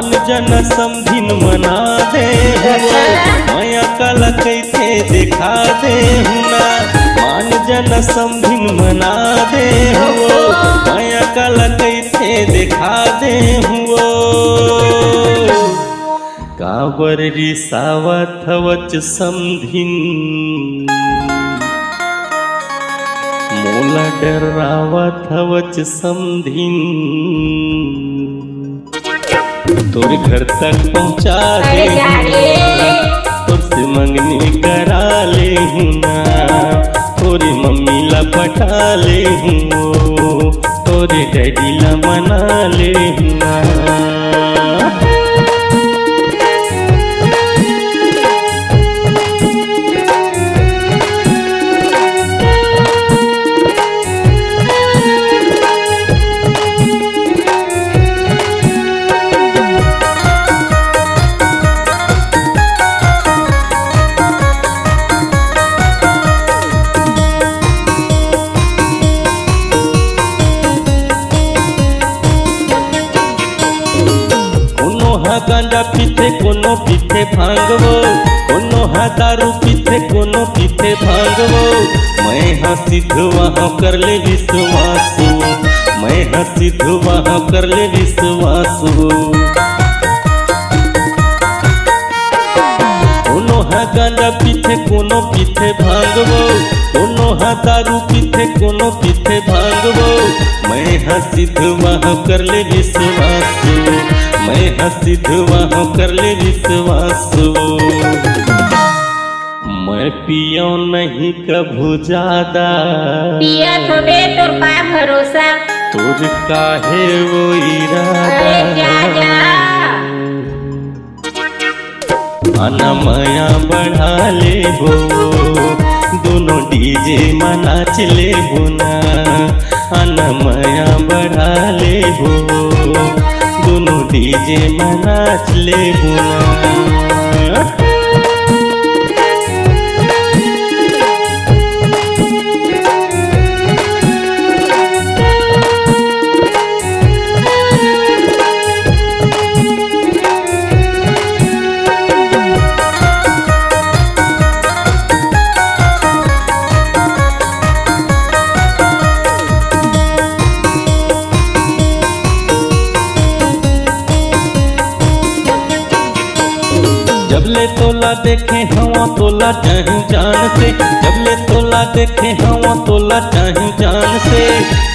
मान जन समधिन मना दे माया कल कैसे दिखा दे हुना। मान जन समधिन मना दे माया कल कैसे दिखा दे हुओ। काबर रिसावत वच समधिन मोला डरावत वच समधिन। तोर घर तक पहुँचा दे तोर से मंगनी करा ले हुना। तोरी मम्मी ला पटा ले हूँ तोरे डैडी ला मना ले हुना। गांजा पीते कोनो पीते भांगवो, कोनो दारू पीते कोनो पीते भांगवो। मैं हंसी धुआं कर ले विश्वास, मैं हंसी धुआं कर ले विश्वास। कोनो गांजा पीते कोनो पीते भांगवो, कोनो दारू पीते कोनो पीते भांगवो। मैं हंसी धुआं कर ले विश्वास, मैं हंसी धुआं कर ले विश्वास। मैं पियो नहीं कभू ज्यादा, पिया तो बे तोर पा भरोसा, तोर काहे वो इरादा। आना माया बढ़ा ले बो, दोनों डीजे में नाच ले बुना। आना माया बढ़ा ले बो, दोनों डीजे में नाच ले बुना। जब ले तोला देखे हवा तोला चाहे जान से, जब ले तोला देखे हवा तोला चाहे जान से।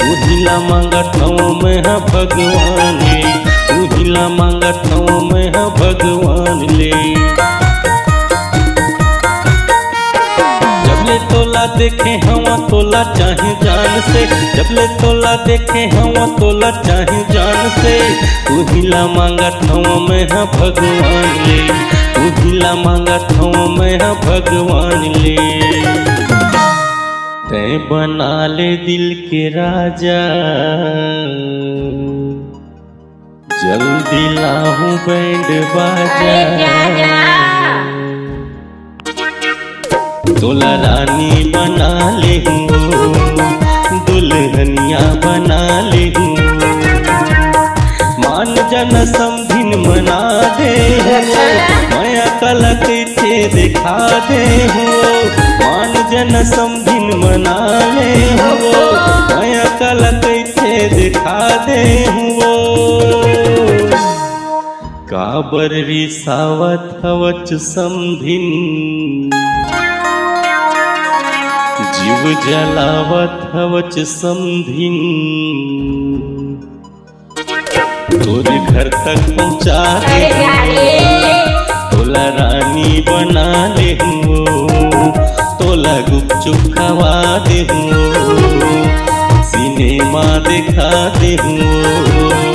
उहिला मांगा ठाओ में है भगवान ले, उहिला मांगा ठाओ में है भगवान ले। जब ले तोला देखे हवा तोला चाहे जान से, जब ले तोला देखे हवा तोला चाहे जान से। उहिला मांगा ठाओ में है भगवान ले, उहिला मांगा ठाओ में है भगवान ले। तै बना ले दिल के राजा, जल्दी लाऊं बैंड बाजा। तोला रानी बना ले हूँ, दुल्हनिया बना ले हूँ। मान जन समधिन मना दे माया कल कैसे दिखा दे हो। मान जन समधिन मना ले हो, माया कल कैसे दिखा दे हो। काबर रिसावत हवच समधिन, जीव जलावत हवच समधिन। तोरे घर तक पहुँचा दे तोला रानी बना ले हूँ, तोला गुपचुप खवा दे हूँ, सिनेमा दिखा दे हूँ।